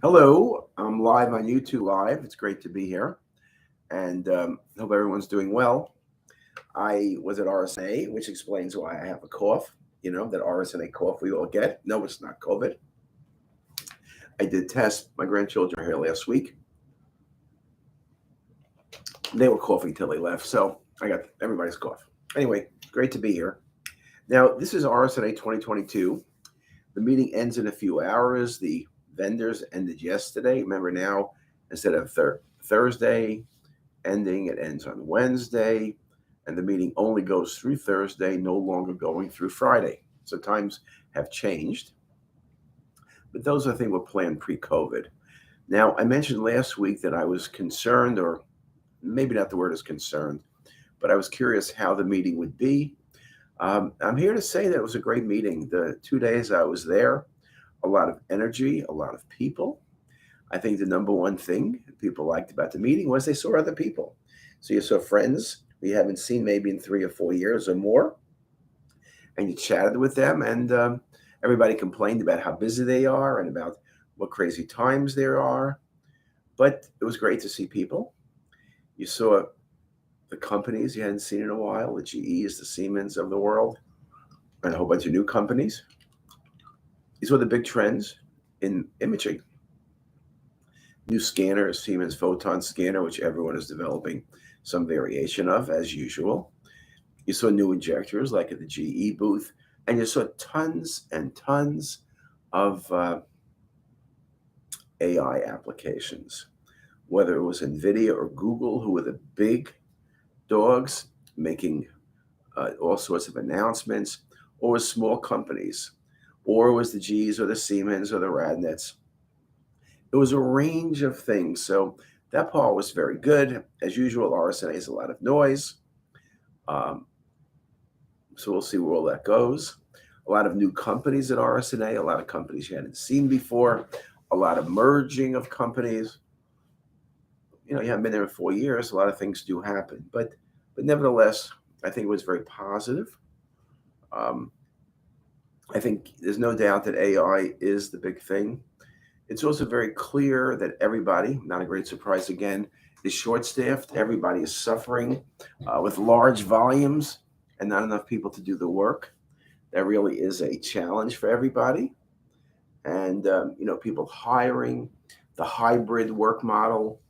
Hello, I'm live on YouTube Live. It's great to be here and hope everyone's doing well. I was at RSNA, which explains why I have a cough. You know, that RSNA cough we all get. No, it's not COVID. I did test. My grandchildren were here last week. They were coughing till they left. So I got everybody's cough. Anyway, great to be here. Now, this is RSNA 2022. The meeting ends in a few hours. The vendors ended yesterday. Remember now, instead of Thursday ending, it ends on Wednesday. And the meeting only goes through Thursday, no longer going through Friday. So times have changed. But those, I think, were planned pre-COVID. Now, I mentioned last week that I was concerned, or maybe not the word is concerned, but I was curious how the meeting would be. I'm here to say that it was a great meeting. The 2 days I was there, a lot of energy, a lot of people. I think the number one thing people liked about the meeting was they saw other people. So you saw friends we haven't seen maybe in 3 or 4 years or more, and you chatted with them, and everybody complained about how busy they are and about what crazy times there are. But it was great to see people. You saw the companies you hadn't seen in a while, the GEs, the Siemens of the world, and a whole bunch of new companies. These were the big trends in imaging. New scanners, Siemens photon scanner, which everyone is developing some variation of, as usual. You saw new injectors like at the GE booth, and you saw tons and tons of AI applications, whether it was NVIDIA or Google, who were the big dogs making all sorts of announcements, or was small companies, or it was the Gs or the Siemens or the Radnets. It was a range of things. So that part was very good. As usual, RSNA is a lot of noise. So we'll see where all that goes. A lot of new companies at RSNA, a lot of companies you hadn't seen before, a lot of merging of companies. You know, you haven't been there in 4 years. A lot of things do happen. But nevertheless, I think it was very positive. I think there's no doubt that AI is the big thing. It's also very clear that everybody, not a great surprise again, is short-staffed. Everybody is suffering with large volumes and not enough people to do the work. That really is a challenge for everybody. And, people hiring, the hybrid work model,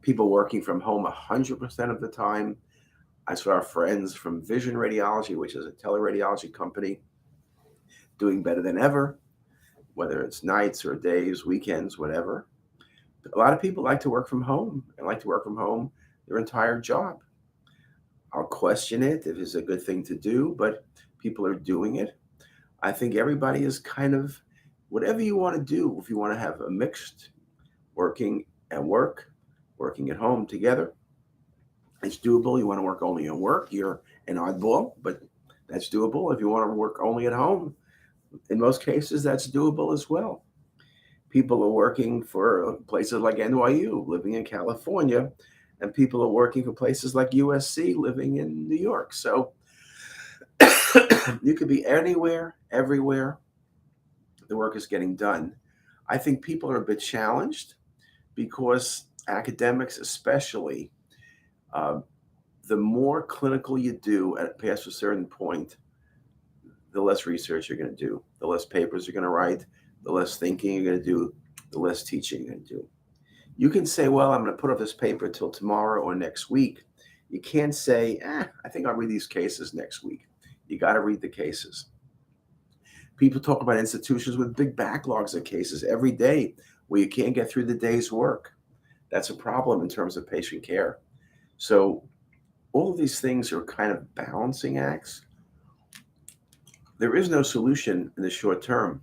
people working from home 100% of the time. I saw our friends from Vision Radiology, which is a teleradiology company, doing better than ever, whether it's nights or days, weekends, whatever. A lot of people like to work from home and like to work from home their entire job. I'll question it if it's a good thing to do, but people are doing it. I think everybody is kind of, whatever you want to do, if you want to have a mixed working at work, working at home together, it's doable. You want to work only at work, you're an oddball, but that's doable. If you want to work only at home, in most cases, that's doable as well. People are working for places like NYU, living in California, and people are working for places like USC, living in New York. So you could be anywhere, everywhere. The work is getting done. I think people are a bit challenged because academics, especially, the more clinical you do past a certain point, the less research you're going to do, the less papers you're going to write, the less thinking you're going to do, the less teaching you're going to do. You can say, well, I'm going to put off this paper till tomorrow or next week. You can't say, I think I'll read these cases next week. You got to read the cases. People talk about institutions with big backlogs of cases every day where you can't get through the day's work. That's a problem in terms of patient care. So all of these things are kind of balancing acts. There is no solution in the short term.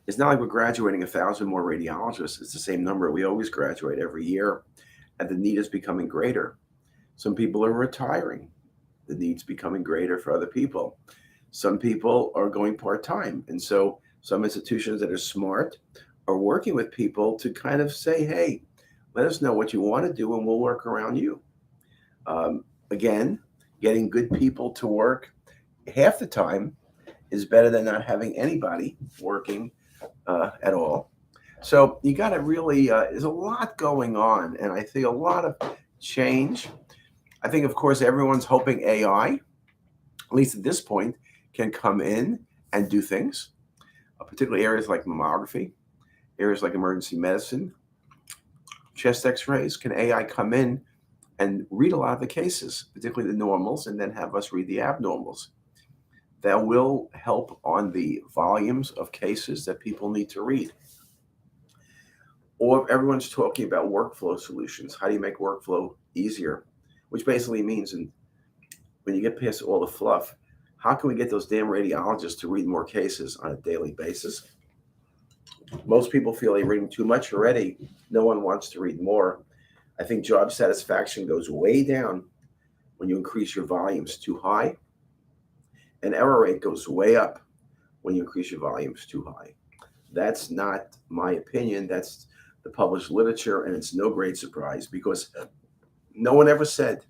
It's not like we're graduating 1,000 more radiologists. It's the same number. We always graduate every year, and the need is becoming greater. Some people are retiring. The need's becoming greater for other people. Some people are going part-time. And so some institutions that are smart are working with people to kind of say, hey, let us know what you want to do, and we'll work around you. Again, getting good people to work half the time is better than not having anybody working at all. So you got to really, there's a lot going on, and I see a lot of change. I think, of course, everyone's hoping AI, at least at this point, can come in and do things, particularly areas like mammography, areas like emergency medicine, chest x-rays. Can AI come in and read a lot of the cases, particularly the normals, and then have us read the abnormals? That will help on the volumes of cases that people need to read. Or everyone's talking about workflow solutions. How do you make workflow easier? Which basically means, when you get past all the fluff, how can we get those damn radiologists to read more cases on a daily basis? Most people feel they're reading too much already. No one wants to read more. I think job satisfaction goes way down when you increase your volumes too high, and error rate goes way up when you increase your volumes too high. That's not my opinion. That's the published literature, and it's no great surprise because no one ever said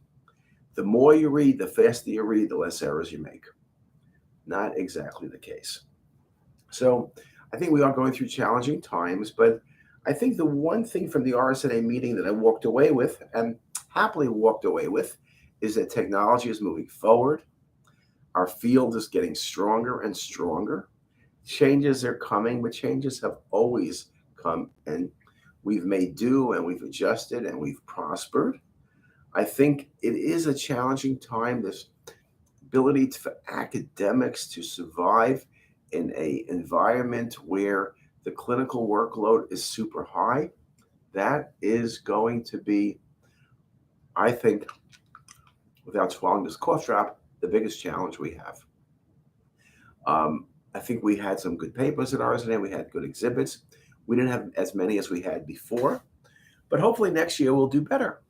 the more you read, the faster you read, the less errors you make. Not exactly the case. So I think we are going through challenging times, but I think the one thing from the RSNA meeting that I walked away with, and happily walked away with, is that technology is moving forward. Our field is getting stronger and stronger. Changes are coming, but changes have always come, and we've made do, and we've adjusted, and we've prospered. I think it is a challenging time. This ability for academics to survive in an environment where the clinical workload is super high, that is going to be, I think, without swallowing this cough drop, the biggest challenge we have. I think we had some good papers at RSNA. We had good exhibits. We didn't have as many as we had before, but hopefully next year we'll do better.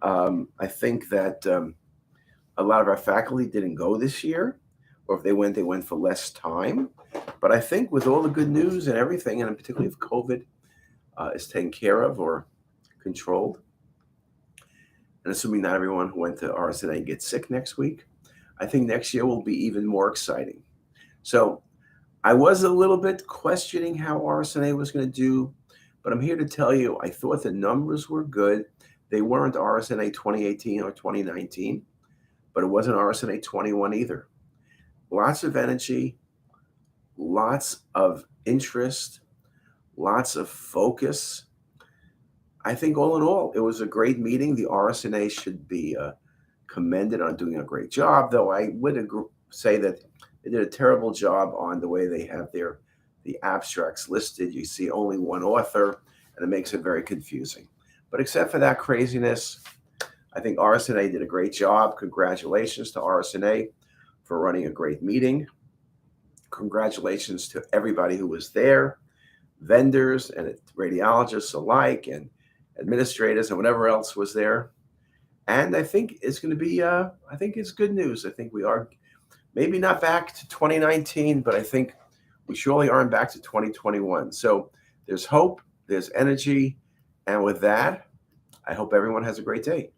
I think that a lot of our faculty didn't go this year, or if they went for less time. But I think with all the good news and everything, and particularly if COVID is taken care of or controlled, and assuming not everyone who went to RSNA gets sick next week, I think next year will be even more exciting. So I was a little bit questioning how RSNA was going to do, but I'm here to tell you, I thought the numbers were good. They weren't RSNA 2018 or 2019, but it wasn't RSNA 21 either. Lots of energy, lots of interest, lots of focus. I think all in all, it was a great meeting. The RSNA should be commended on doing a great job, though I would say that they did a terrible job on the way they have the abstracts listed. You see only one author, and it makes it very confusing. But except for that craziness, I think RSNA did a great job. Congratulations to RSNA for running a great meeting. Congratulations to everybody who was there, vendors and radiologists alike, and administrators and whatever else was there. And I think it's going to be, I think it's good news. I think we are maybe not back to 2019, but I think we surely aren't back to 2021. So there's hope, there's energy. And with that, I hope everyone has a great day.